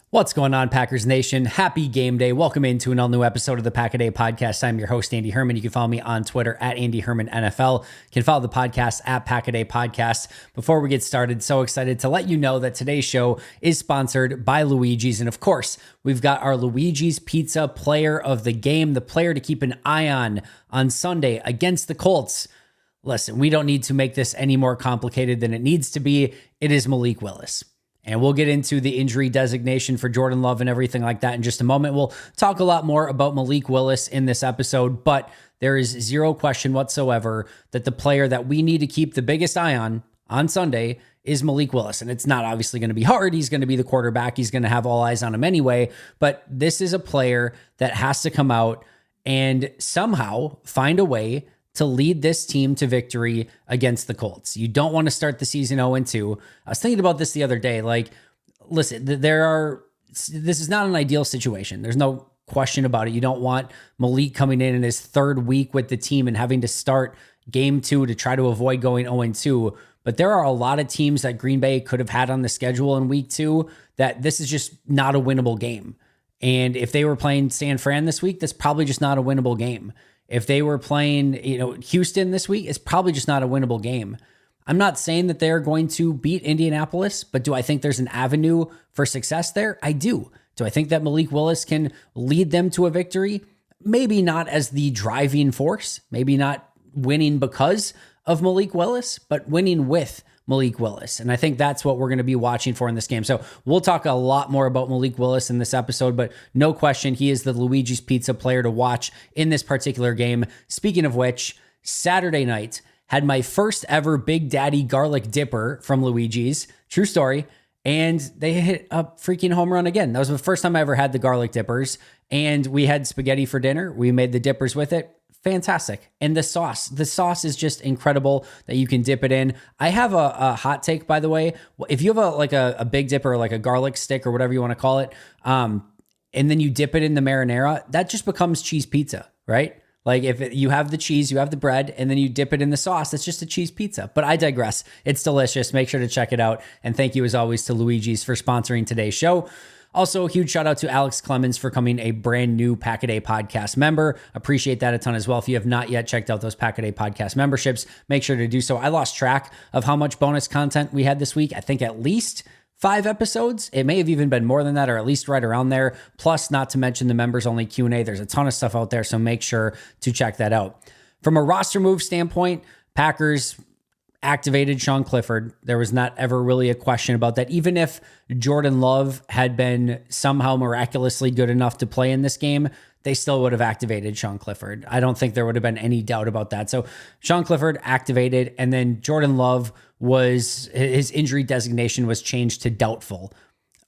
What's going on, Packers Nation? Happy game day. Welcome into an all-new episode of the Packaday Podcast. I'm your host, Andy Herman. You can follow me on Twitter at Andy Herman NFL. You can follow the podcast at Packaday Podcast. Before we get started, so excited to let you know that today's show is sponsored by Luigi's. And of course, we've got our Luigi's Pizza player of the game, the player to keep an eye on Sunday against the Colts. Listen, we don't need to make this any more complicated than it needs to be. It is Malik Willis. And we'll get into the injury designation for Jordan Love and everything like that in just a moment. We'll talk a lot more about Malik Willis in this episode, but there is zero question whatsoever that the player that we need to keep the biggest eye on Sunday is Malik Willis. And it's not obviously going to be hard. He's going to be the quarterback. He's going to have all eyes on him anyway. But this is a player that has to come out and somehow find a way to lead this team to victory against the Colts. You don't want to start the season 0-2. I was thinking about this the other day. Like, listen, this is not an ideal situation. There's no question about it. You don't want Malik coming in his third week with the team and having to start game 2 to try to avoid going 0-2. But there are a lot of teams that Green Bay could have had on the schedule in week 2 that this is just not a winnable game. And if they were playing San Fran this week, that's probably just not a winnable game. If they were playing, Houston this week, it's probably just not a winnable game. I'm not saying that they're going to beat Indianapolis, but do I think there's an avenue for success there? I do. Do I think that Malik Willis can lead them to a victory? Maybe not as the driving force, maybe not winning because of Malik Willis, but winning with Malik Willis. And I think that's what we're going to be watching for in this game. So we'll talk a lot more about Malik Willis in this episode, but no question, he is the Luigi's Pizza player to watch in this particular game. Speaking of which, Saturday night had my first ever Big Daddy garlic dipper from Luigi's. True story. And they hit a freaking home run again. That was the first time I ever had the garlic dippers. And we had spaghetti for dinner. We made the dippers with it. Fantastic. And the sauce is just incredible that you can dip it in. I have a hot take, by the way. If you have a Big Dipper, or like a garlic stick or whatever you want to call it, and then you dip it in the marinara, that just becomes cheese pizza, right? Like if you have the cheese, you have the bread, and then you dip it in the sauce, it's just a cheese pizza. But I digress. It's delicious. Make sure to check it out. And thank you as always to Luigi's for sponsoring today's show. Also, a huge shout out to Alex Clemens for becoming a brand new Packaday Podcast member. Appreciate that a ton as well. If you have not yet checked out those Packaday Podcast memberships, make sure to do so. I lost track of how much bonus content we had this week. I think at least 5 episodes. It may have even been more than that, or at least right around there. Plus, not to mention the members only Q&A. There's a ton of stuff out there, so make sure to check that out. From a roster move standpoint, Packers activated Sean Clifford. There was not ever really a question about that. Even if Jordan Love had been somehow miraculously good enough to play in this game, they still would have activated Sean Clifford. I don't think there would have been any doubt about that. So Sean Clifford activated, and then Jordan Love his injury designation was changed to doubtful.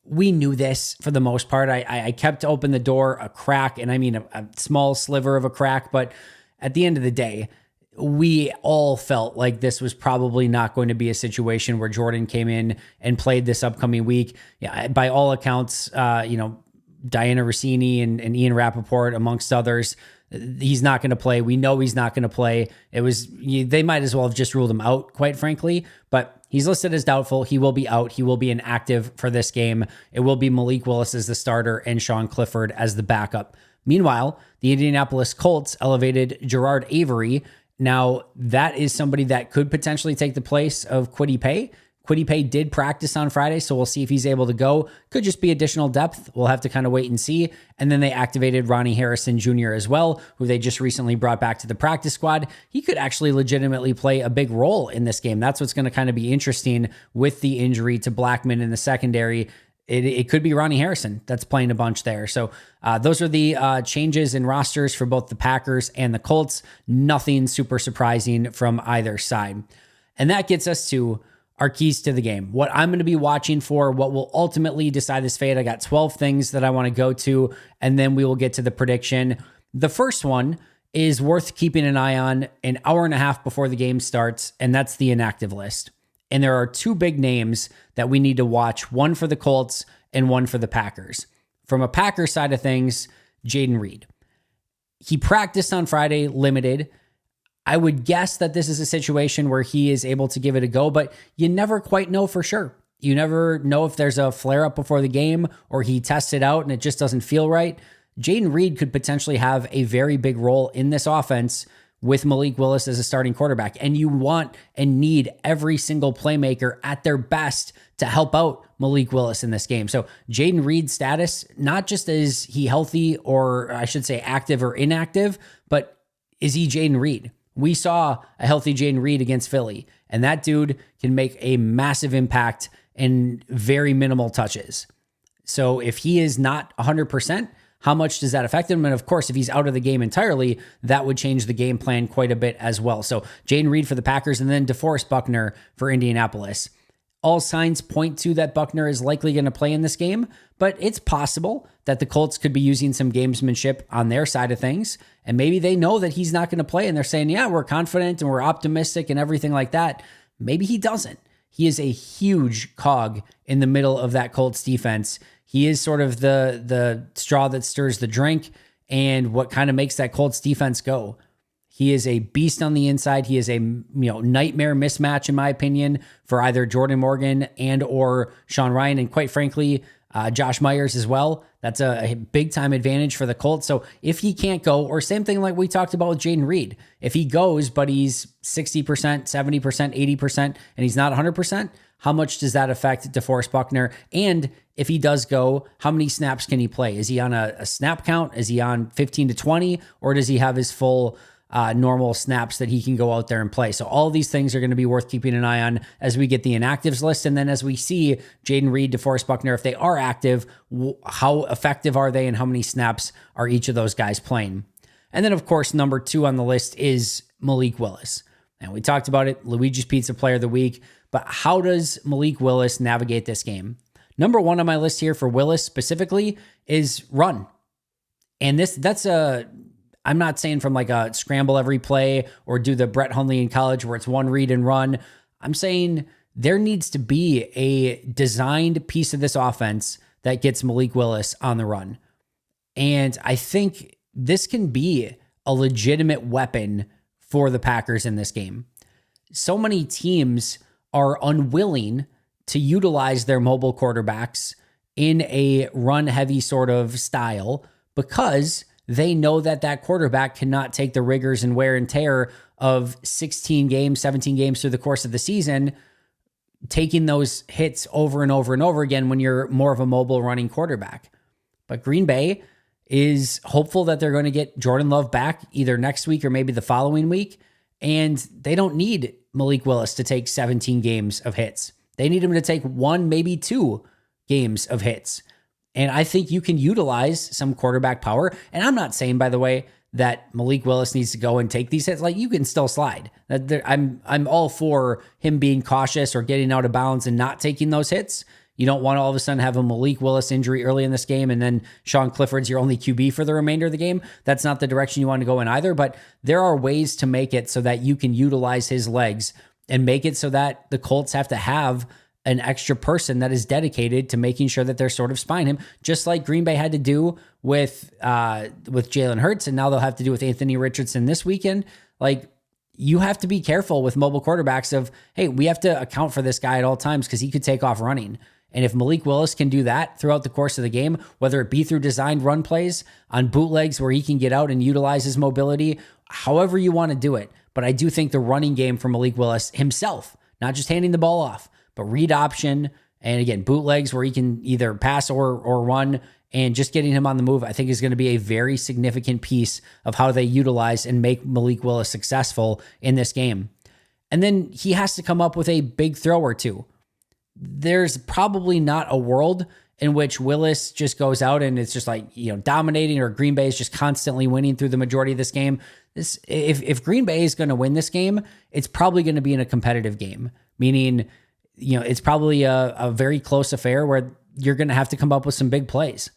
We knew this for the most part. I kept open the door a crack, and I mean a small sliver of a crack, but at the end of the day, we all felt like this was probably not going to be a situation where Jordan came in and played this upcoming week. Yeah, by all accounts, Diana Rossini and Ian Rappaport, amongst others, he's not going to play. We know he's not going to play. They might as well have just ruled him out, quite frankly, but he's listed as doubtful. He will be out. He will be inactive for this game. It will be Malik Willis as the starter and Sean Clifford as the backup. Meanwhile, the Indianapolis Colts elevated Gerard Avery. Now, that is somebody that could potentially take the place of Kwity Paye. Kwity Paye did practice on Friday, so we'll see if he's able to go. Could just be additional depth. We'll have to kind of wait and see. And then they activated Ronnie Harrison Jr. as well, who they just recently brought back to the practice squad. He could actually legitimately play a big role in this game. That's what's going to kind of be interesting with the injury to Blackman in the secondary. It could be Ronnie Harrison that's playing a bunch there. So those are the changes in rosters for both the Packers and the Colts. Nothing super surprising from either side. And that gets us to our keys to the game. What I'm going to be watching for, what will ultimately decide this fate. I got 12 things that I want to go to, and then we will get to the prediction. The first one is worth keeping an eye on an hour and a half before the game starts, and that's the inactive list. And there are 2 big names that we need to watch, one for the Colts and one for the Packers. From a Packers side of things, Jaden Reed. He practiced on Friday, limited. I would guess that this is a situation where he is able to give it a go, but you never quite know for sure. You never know if there's a flare up before the game or he tests it out and it just doesn't feel right. Jayden Reed could potentially have a very big role in this offense with Malik Willis as a starting quarterback. And you want and need every single playmaker at their best to help out Malik Willis in this game. So Jayden Reed's status, not just is he healthy, or I should say active or inactive, but is he Jayden Reed? We saw a healthy Jayden Reed against Philly, and that dude can make a massive impact in very minimal touches. So if he is not 100%, how much does that affect him? And of course, if he's out of the game entirely, that would change the game plan quite a bit as well. So Jayden Reed for the Packers, and then DeForest Buckner for Indianapolis. All signs point to that Buckner is likely going to play in this game, but it's possible that the Colts could be using some gamesmanship on their side of things. And maybe they know that he's not going to play and they're saying, yeah, we're confident and we're optimistic and everything like that. Maybe he doesn't. He is a huge cog in the middle of that Colts defense. He is sort of the straw that stirs the drink and what kind of makes that Colts defense go. He is a beast on the inside. He is a nightmare mismatch, in my opinion, for either Jordan Morgan and or Sean Ryan, and quite frankly, Josh Myers as well. That's a big time advantage for the Colts. So if he can't go, or same thing like we talked about with Jayden Reed, if he goes, but he's 60%, 70%, 80%, and he's not 100%, how much does that affect DeForest Buckner? And if he does go, how many snaps can he play? Is he on a snap count? Is he on 15 to 20? Or does he have his full normal snaps that he can go out there and play? So all these things are going to be worth keeping an eye on as we get the inactives list. And then as we see Jayden Reed, DeForest Buckner, if they are active, how effective are they and how many snaps are each of those guys playing? And then, of course, number 2 on the list is Malik Willis. And we talked about it, Luigi's Pizza Player of the Week. But how does Malik Willis navigate this game? Number 1 on my list here for Willis specifically is run. And I'm not saying from like a scramble every play or do the Brett Hundley in college where it's one read and run. I'm saying there needs to be a designed piece of this offense that gets Malik Willis on the run. And I think this can be a legitimate weapon for the Packers in this game. So many teams are unwilling to utilize their mobile quarterbacks in a run-heavy sort of style because they know that quarterback cannot take the rigors and wear and tear of 16 games, 17 games through the course of the season, taking those hits over and over and over again when you're more of a mobile running quarterback. But Green Bay is hopeful that they're going to get Jordan Love back either next week or maybe the following week, and they don't need Malik Willis to take 17 games of hits. They need him to take 1, maybe 2 games of hits. And I think you can utilize some quarterback power. And I'm not saying, by the way, that Malik Willis needs to go and take these hits. Like, you can still slide. I'm all for him being cautious or getting out of bounds and not taking those hits. You don't want to all of a sudden have a Malik Willis injury early in this game and then Sean Clifford's your only QB for the remainder of the game. That's not the direction you want to go in either. But there are ways to make it so that you can utilize his legs and make it so that the Colts have to have an extra person that is dedicated to making sure that they're sort of spying him, just like Green Bay had to do with Jalen Hurts, and now they'll have to do with Anthony Richardson this weekend. Like, you have to be careful with mobile quarterbacks of, hey, we have to account for this guy at all times because he could take off running. And if Malik Willis can do that throughout the course of the game, whether it be through designed run plays on bootlegs where he can get out and utilize his mobility, however you want to do it. But I do think the running game for Malik Willis himself, not just handing the ball off, but read option, and again, bootlegs where he can either pass or run, and just getting him on the move, I think is going to be a very significant piece of how they utilize and make Malik Willis successful in this game. And then he has to come up with a big throw or two. There's probably not a world in which Willis just goes out and it's just like, dominating, or Green Bay is just constantly winning through the majority of this game. If Green Bay is going to win this game, it's probably going to be in a competitive game, meaning, it's probably a very close affair where you're going to have to come up with some big plays.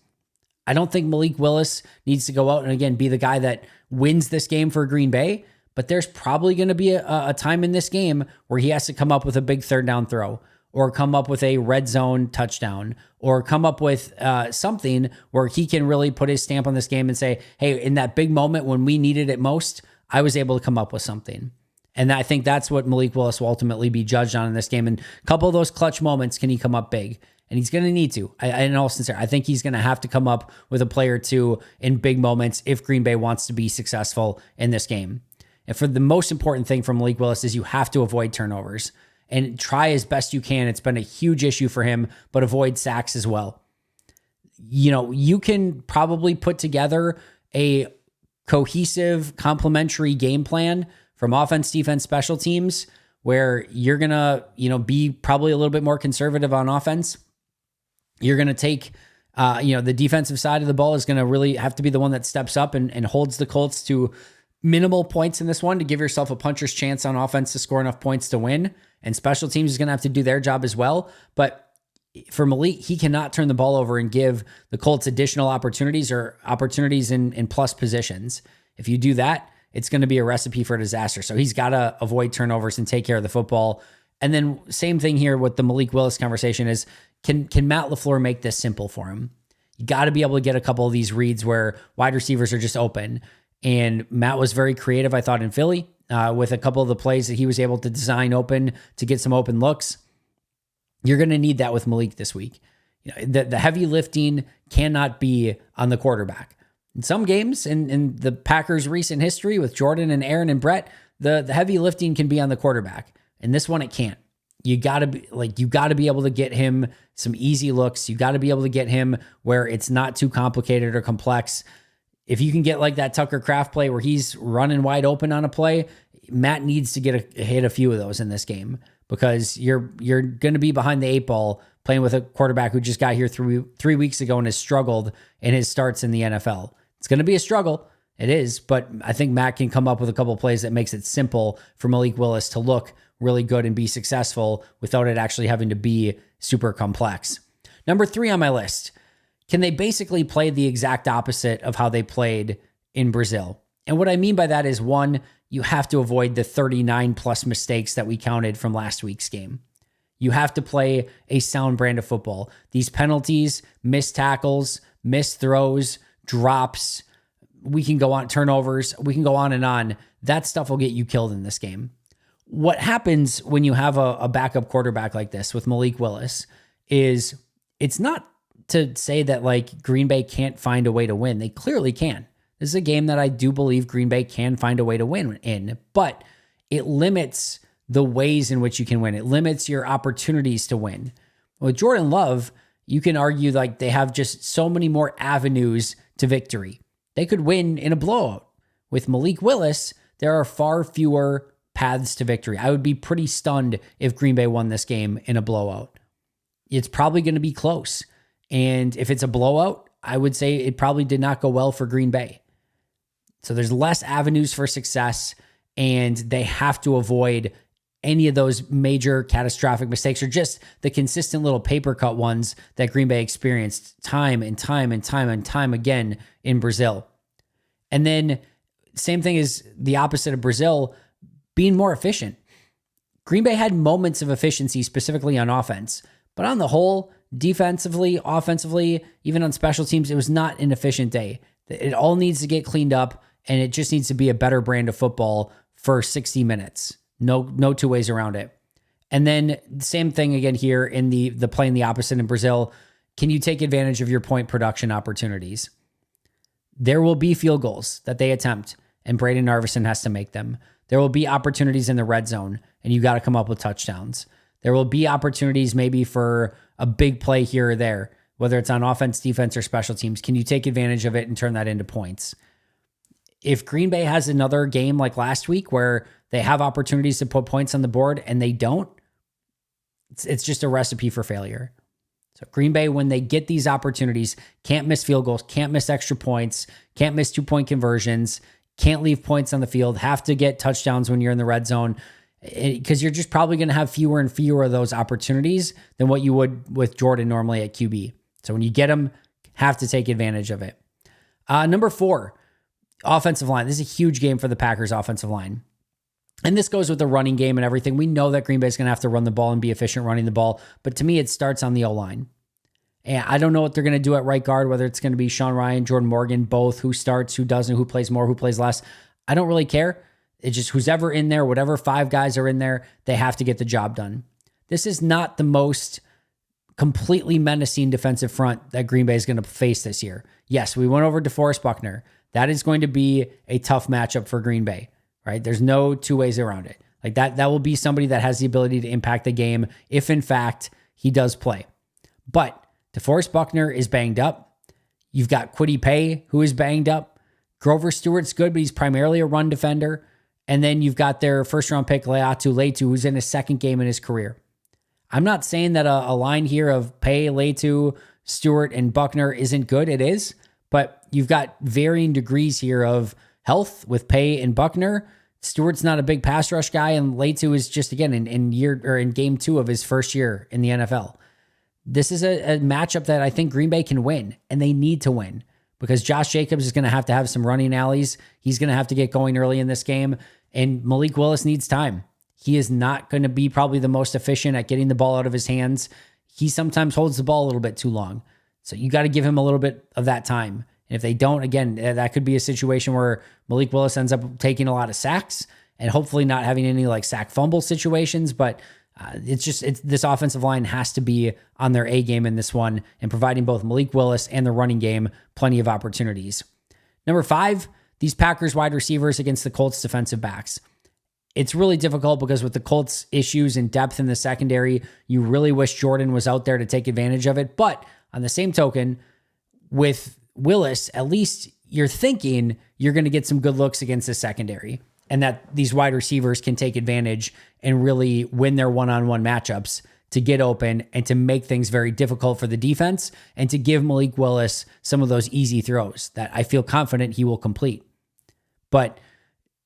I don't think Malik Willis needs to go out and, again, be the guy that wins this game for Green Bay, but there's probably going to be a time in this game where he has to come up with a big third down throw, or come up with a red zone touchdown, or come up with something where he can really put his stamp on this game and say, hey, in that big moment when we needed it most, I was able to come up with something. And I think that's what Malik Willis will ultimately be judged on in this game. And a couple of those clutch moments, can he come up big? And he's going to need to. In all sincerity, I think he's going to have to come up with a play or two in big moments if Green Bay wants to be successful in this game. And for the most important thing for Malik Willis is you have to avoid turnovers and try as best you can. It's been a huge issue for him, but avoid sacks as well. You can probably put together a cohesive, complementary game plan from offense, defense, special teams, where you're going to, be probably a little bit more conservative on offense. You're going to take, the defensive side of the ball is going to really have to be the one that steps up and holds the Colts to minimal points in this one to give yourself a puncher's chance on offense to score enough points to win. And special teams is going to have to do their job as well. But for Malik, he cannot turn the ball over and give the Colts additional opportunities or opportunities in plus positions. If you do that, it's going to be a recipe for disaster. So he's got to avoid turnovers and take care of the football. And then same thing here with the Malik Willis conversation is, can Matt LaFleur make this simple for him? You got to be able to get a couple of these reads where wide receivers are just open. And Matt was very creative, I thought, in Philly with a couple of the plays that he was able to design open to get some open looks. You're going to need that with Malik this week. The heavy lifting cannot be on the quarterback. In some games, in the Packers' recent history with Jordan and Aaron and Brett, the heavy lifting can be on the quarterback. In this one, it can't. You got to be able to get him some easy looks. You got to be able to get him where it's not too complicated or complex. If you can get like that Tucker Kraft play where he's running wide open on a play, Matt needs to hit a few of those in this game, because you're going to be behind the eight ball playing with a quarterback who just got here 3 weeks ago and has struggled in his starts in the NFL. It's going to be a struggle. It is, but I think Matt can come up with a couple of plays that makes it simple for Malik Willis to look really good and be successful without it actually having to be super complex. Number 3 on my list, can they basically play the exact opposite of how they played in Brazil? And what I mean by that is, one, you have to avoid the 39 plus mistakes that we counted from last week's game. You have to play a sound brand of football. These penalties, missed tackles, missed throws, drops, we can go on, turnovers, we can go on and on. That stuff will get you killed in this game. What happens when you have a backup quarterback like this with Malik Willis is, it's not to say that like Green Bay can't find a way to win. They clearly can. This is a game that I do believe Green Bay can find a way to win in, but it limits the ways in which you can win. It limits your opportunities to win. With Jordan Love, you can argue like they have just so many more avenues to victory. They could win in a blowout. With Malik Willis, there are far fewer paths to victory. I would be pretty stunned if Green Bay won this game in a blowout. It's probably going to be close. And if it's a blowout, I would say it probably did not go well for Green Bay. So there's less avenues for success, and they have to avoid any of those major catastrophic mistakes or just the consistent little paper cut ones that Green Bay experienced time and time and time and time again in Brazil. And then same thing is the opposite of Brazil, being more efficient. Green Bay had moments of efficiency specifically on offense, but on the whole, defensively, offensively, even on special teams, it was not an efficient day. It all needs to get cleaned up, and it just needs to be a better brand of football for 60 minutes. No two ways around it. And then same thing again here in the playing the opposite in Brazil. Can you take advantage of your point production opportunities? There will be field goals that they attempt, and Braden Narveson has to make them. There will be opportunities in the red zone, and you got to come up with touchdowns. There will be opportunities maybe for a big play here or there, whether it's on offense, defense, or special teams. Can you take advantage of it and turn that into points? If Green Bay has another game like last week where they have opportunities to put points on the board and they don't, it's just a recipe for failure. So Green Bay, when they get these opportunities, can't miss field goals, can't miss extra points, can't miss 2-point conversions, can't leave points on the field, have to get touchdowns when you're in the red zone, because you're just probably going to have fewer and fewer of those opportunities than what you would with Jordan normally at QB. So when you get them, have to take advantage of it. Number 4, offensive line. This is a huge game for the Packers offensive line. And this goes with the running game and everything. We know that Green Bay is going to have to run the ball and be efficient running the ball. But to me, it starts on the O-line. And I don't know what they're going to do at right guard, whether it's going to be Sean Ryan, Jordan Morgan, both, who starts, who doesn't, who plays more, who plays less. I don't really care. It's just who's ever in there, whatever 5 guys are in there, they have to get the job done. This is not the most completely menacing defensive front that Green Bay is going to face this year. Yes, we went over DeForest Buckner. That is going to be a tough matchup for Green Bay, right? There's no two ways around it. Like that will be somebody that has the ability to impact the game if, in fact, he does play. But DeForest Buckner is banged up. You've got Kwity Paye, who is banged up. Grover Stewart's good, but he's primarily a run defender. And then you've got their first-round pick, Leatu Letu, who's in his second game in his career. I'm not saying that a line here of Paye, Letu, Stewart, and Buckner isn't good. It is. But you've got varying degrees here of health with Paye and Buckner. Stewart's not a big pass rush guy, and Letu is just, again, in game 2 of his first year in the NFL. This is a matchup that I think Green Bay can win, and they need to win because Josh Jacobs is going to have some running alleys. He's going to have to get going early in this game, and Malik Willis needs time. He is not going to be probably the most efficient at getting the ball out of his hands. He sometimes holds the ball a little bit too long. So you got to give him a little bit of that time. And if they don't, again, that could be a situation where Malik Willis ends up taking a lot of sacks and hopefully not having any like sack fumble situations. But this offensive line has to be on their A game in this one and providing both Malik Willis and the running game plenty of opportunities. Number 5, these Packers wide receivers against the Colts defensive backs. It's really difficult because with the Colts issues and depth in the secondary, you really wish Jordan was out there to take advantage of it. But on the same token, with Willis, at least you're thinking you're going to get some good looks against the secondary and that these wide receivers can take advantage and really win their one-on-one matchups to get open and to make things very difficult for the defense and to give Malik Willis some of those easy throws that I feel confident he will complete. But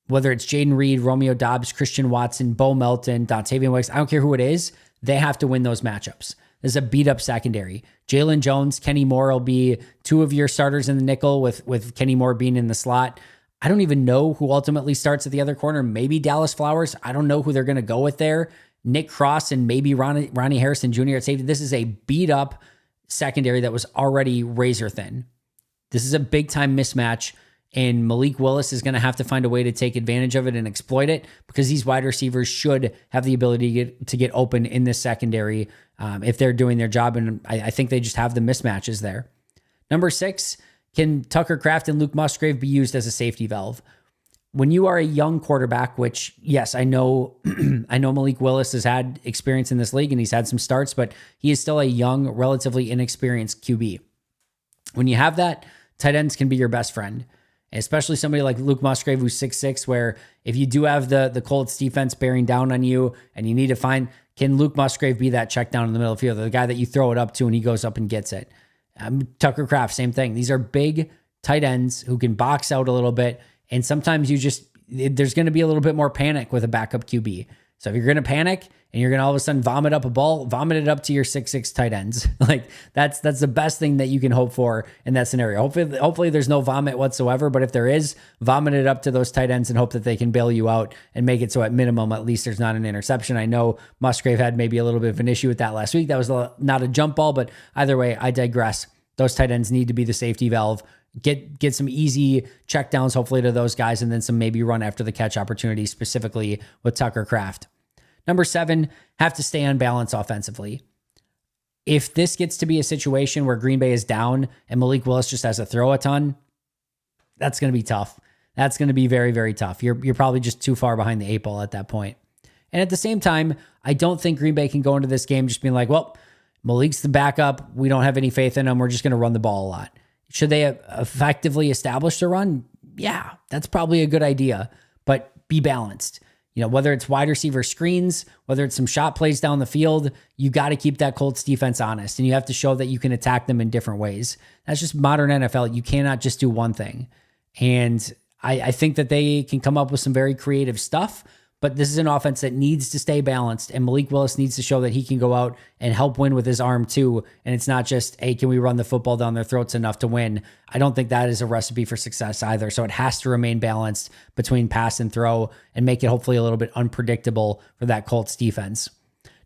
whether it's Jaden Reed, Romeo Doubs, Christian Watson, Bo Melton, Dontavian Wicks, I don't care who it is, they have to win those matchups. This is a beat-up secondary. Jalen Jones, Kenny Moore will be 2 of your starters in the nickel with Kenny Moore being in the slot. I don't even know who ultimately starts at the other corner. Maybe Dallas Flowers. I don't know who they're going to go with there. Nick Cross and maybe Ronnie Harrison Jr. at safety. This is a beat-up secondary that was already razor thin. This is a big-time mismatch, and Malik Willis is going to have to find a way to take advantage of it and exploit it because these wide receivers should have the ability to get open in this secondary if they're doing their job, and I think they just have the mismatches there. Number 6, can Tucker Kraft and Luke Musgrave be used as a safety valve? When you are a young quarterback, which, yes, I know I know Malik Willis has had experience in this league and he's had some starts, but he is still a young, relatively inexperienced QB. When you have that, tight ends can be your best friend. Especially somebody like Luke Musgrave, who's 6'6", where if you do have the Colts defense bearing down on you and you need to find, can Luke Musgrave be that check down in the middle of the field, the guy that you throw it up to and he goes up and gets it? Tucker Kraft, same thing. These are big tight ends who can box out a little bit, and sometimes there's going to be a little bit more panic with a backup QB. So if you're going to panic and you're going to all of a sudden vomit up a ball, vomit it up to your 6'6" tight ends. Like that's the best thing that you can hope for in that scenario. Hopefully there's no vomit whatsoever, but if there is, vomit it up to those tight ends and hope that they can bail you out and make it so at minimum, at least there's not an interception. I know Musgrave had maybe a little bit of an issue with that last week. That was not a jump ball, but either way, I digress. Those tight ends need to be the safety valve. Get some easy checkdowns, hopefully, to those guys, and then some maybe run after the catch opportunities, specifically with Tucker Kraft. Number 7, have to stay on balance offensively. If this gets to be a situation where Green Bay is down and Malik Willis just has to throw a ton, that's going to be tough. That's going to be very, very tough. You're probably just too far behind the 8 ball at that point. And at the same time, I don't think Green Bay can go into this game just being like, well, Malik's the backup. We don't have any faith in him. We're just going to run the ball a lot. Should they effectively establish the run? Yeah, that's probably a good idea, but be balanced. You know, whether it's wide receiver screens, whether it's some shot plays down the field, you got to keep that Colts defense honest, and you have to show that you can attack them in different ways. That's just modern NFL. You cannot just do one thing. And I think that they can come up with some very creative stuff, but this is an offense that needs to stay balanced, and Malik Willis needs to show that he can go out and help win with his arm too, and it's not just, hey, can we run the football down their throats enough to win? I don't think that is a recipe for success either, so it has to remain balanced between pass and throw and make it hopefully a little bit unpredictable for that Colts defense.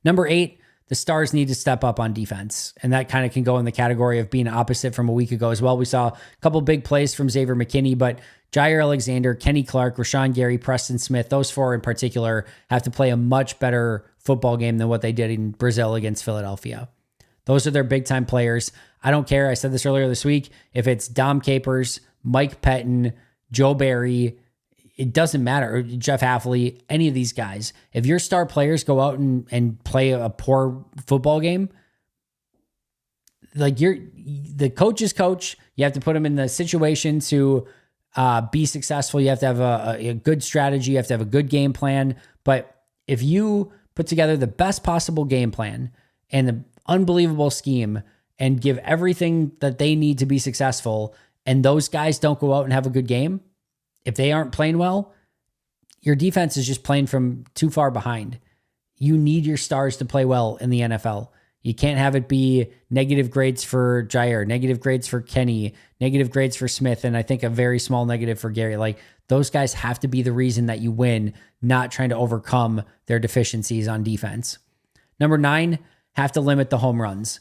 Number 8, the stars need to step up on defense. And that kind of can go in the category of being opposite from a week ago as well. We saw a couple big plays from Xavier McKinney, but Jair Alexander, Kenny Clark, Rashawn Gary, Preston Smith, those four in particular have to play a much better football game than what they did in Brazil against Philadelphia. Those are their big time players. I don't care. I said this earlier this week. If it's Dom Capers, Mike Pettin, Joe Barry, it doesn't matter. Or Jeff Hafley, any of these guys. If your star players go out and play a poor football game, like the coach's coach, you have to put them in the situation to be successful. You have to have a good strategy. You have to have a good game plan. But if you put together the best possible game plan and the unbelievable scheme and give everything that they need to be successful, and those guys don't go out and have a good game, if they aren't playing well, your defense is just playing from too far behind. You need your stars to play well in the NFL. You can't have it be negative grades for Jair, negative grades for Kenny, negative grades for Smith, and I think a very small negative for Gary. Like, those guys have to be the reason that you win, not trying to overcome their deficiencies on defense. Number 9, have to limit the home runs.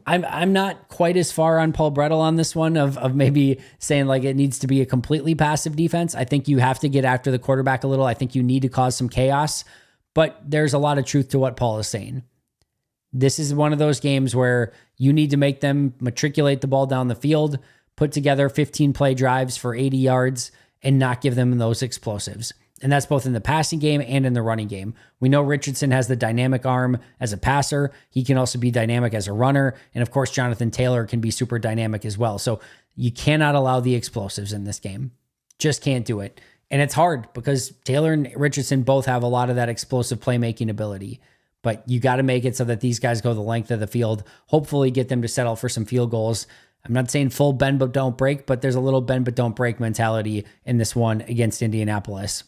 I'm not quite as far on Paul Brettel on this one of maybe saying like it needs to be a completely passive defense. I think you have to get after the quarterback a little. I think you need to cause some chaos, but there's a lot of truth to what Paul is saying. This is one of those games where you need to make them matriculate the ball down the field, put together 15 play drives for 80 yards, and not give them those explosives. And that's both in the passing game and in the running game. We know Richardson has the dynamic arm as a passer. He can also be dynamic as a runner. And of course, Jonathan Taylor can be super dynamic as well. So you cannot allow the explosives in this game. Just can't do it. And it's hard because Taylor and Richardson both have a lot of that explosive playmaking ability. But you got to make it so that these guys go the length of the field, hopefully get them to settle for some field goals. I'm not saying full bend but don't break, but there's a little bend but don't break mentality in this one against Indianapolis.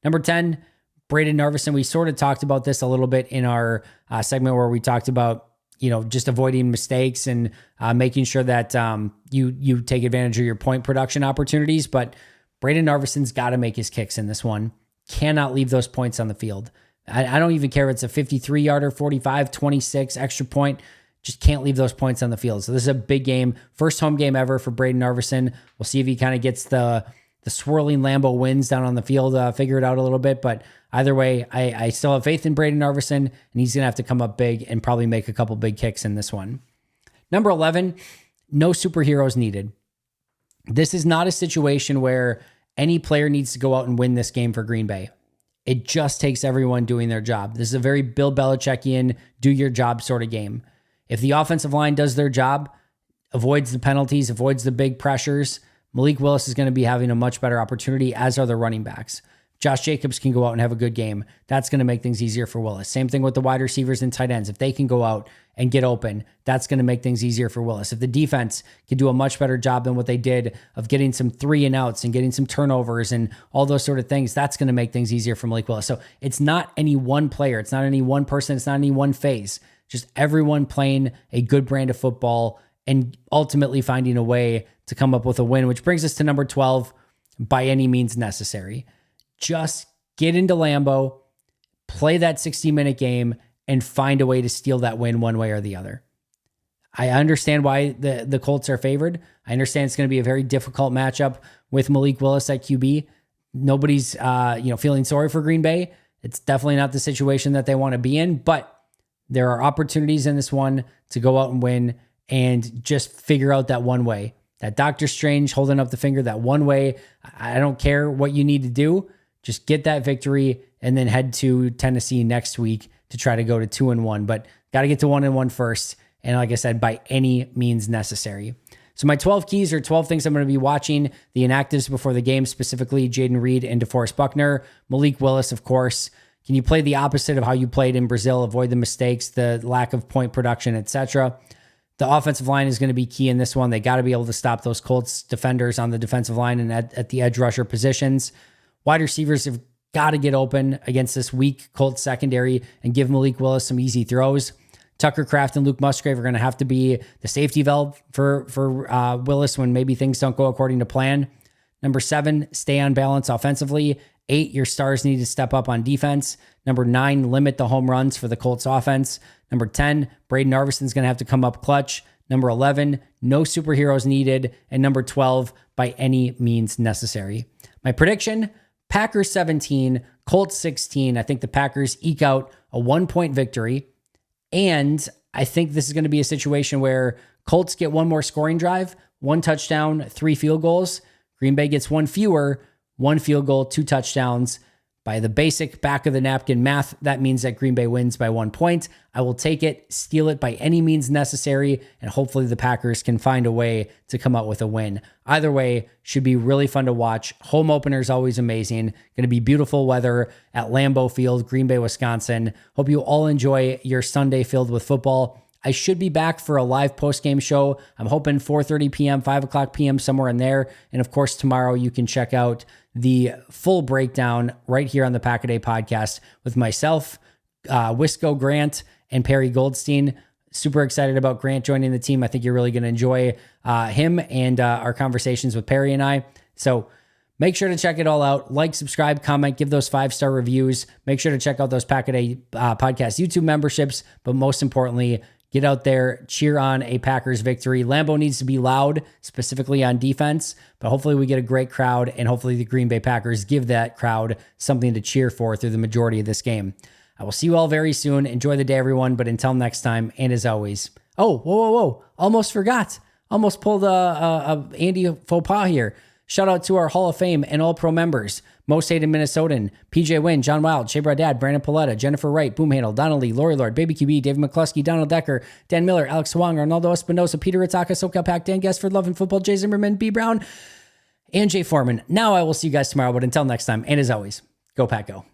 Number 10, Braden Narveson. We sort of talked about this a little bit in our segment where we talked about, just avoiding mistakes and making sure that you take advantage of your point production opportunities. But Braden Narveson's got to make his kicks in this one. Cannot leave those points on the field. I don't even care if it's a 53-yarder, 45, 26, extra point. Just can't leave those points on the field. So this is a big game. First home game ever for Braden Narveson. We'll see if he kind of gets the swirling Lambeau winds down on the field, figure it out a little bit. But either way, I still have faith in Braden Narveson, and he's going to have to come up big and probably make a couple big kicks in this one. Number 11, no superheroes needed. This is not a situation where any player needs to go out and win this game for Green Bay. It just takes everyone doing their job. This is a very Bill Belichickian, do your job sort of game. If the offensive line does their job, avoids the penalties, avoids the big pressures, Malik Willis is going to be having a much better opportunity, as are the running backs. Josh Jacobs can go out and have a good game. That's going to make things easier for Willis. Same thing with the wide receivers and tight ends. If they can go out and get open, that's going to make things easier for Willis. If the defense can do a much better job than what they did of getting some 3 and outs and getting some turnovers and all those sort of things, that's going to make things easier for Malik Willis. So it's not any one player. It's not any one person. It's not any one phase. Just everyone playing a good brand of football and ultimately finding a way to come up with a win, which brings us to number 12, by any means necessary. Just get into Lambeau, play that 60-minute game, and find a way to steal that win one way or the other. I understand why the Colts are favored. I understand it's going to be a very difficult matchup with Malik Willis at QB. Nobody's feeling sorry for Green Bay. It's definitely not the situation that they want to be in, but there are opportunities in this one to go out and win and just figure out that one way. That Doctor Strange holding up the finger, that one way. I don't care what you need to do. Just get that victory and then head to Tennessee next week to try to go to 2-1. But got to get to 1-1 first. And like I said, by any means necessary. So my 12 keys are 12 things I'm going to be watching. The inactives before the game, specifically Jaden Reed and DeForest Buckner. Malik Willis, of course. Can you play the opposite of how you played in Brazil? Avoid the mistakes, the lack of point production, etc. The offensive line is going to be key in this one. They got to be able to stop those Colts defenders on the defensive line and at the edge rusher positions. Wide receivers have got to get open against this weak Colts secondary and give Malik Willis some easy throws. Tucker Kraft and Luke Musgrave are going to have to be the safety valve for Willis when maybe things don't go according to plan. Number 7, stay on balance offensively. 8, your stars need to step up on defense. Number 9, limit the home runs for the Colts offense. Number 10, Braden Arvison's going to have to come up clutch. Number 11, no superheroes needed. And number 12, by any means necessary. My prediction, Packers 17, Colts 16. I think the Packers eke out a 1-point victory. And I think this is going to be a situation where Colts get one more scoring drive, 1 touchdown, 3 field goals. Green Bay gets 1 fewer, 1 field goal, 2 touchdowns. By the basic back of the napkin math, that means that Green Bay wins by 1 point. I will take it, steal it by any means necessary, and hopefully the Packers can find a way to come out with a win. Either way, should be really fun to watch. Home opener is always amazing. Going to be beautiful weather at Lambeau Field, Green Bay, Wisconsin. Hope you all enjoy your Sunday filled with football. I should be back for a live post-game show. I'm hoping 4:30 p.m., 5 o'clock p.m., somewhere in there. And of course, tomorrow you can check out the full breakdown right here on the Pack-A-Day podcast with myself, Wisco Grant, and Perry Goldstein. Super excited about Grant joining the team. I think you're really going to enjoy him and our conversations with Perry and I. So make sure to check it all out. Like, subscribe, comment, give those 5-star reviews. Make sure to check out those Pack-A-Day podcast YouTube memberships. But most importantly, get out there, cheer on a Packers victory. Lambeau needs to be loud, specifically on defense, but hopefully we get a great crowd, and hopefully the Green Bay Packers give that crowd something to cheer for through the majority of this game. I will see you all very soon. Enjoy the day, everyone, but until next time, and as always, whoa, almost forgot. Almost pulled a Andy faux pas here. Shout out to our Hall of Fame and All-Pro members. Most hated Minnesotan, PJ Wynn, John Wild, Shea Bradad, Brandon Paletta, Jennifer Wright, Boom Handle, Donald Lee, Lori Lord, Baby QB, David McCluskey, Donald Decker, Dan Miller, Alex Wong, Arnaldo Espinosa, Peter Ritaka, SoCal Pack, Dan Guestford, Love and Football, Jay Zimmerman, B. Brown, and Jay Foreman. Now I will see you guys tomorrow, but until next time, and as always, go Pack Go.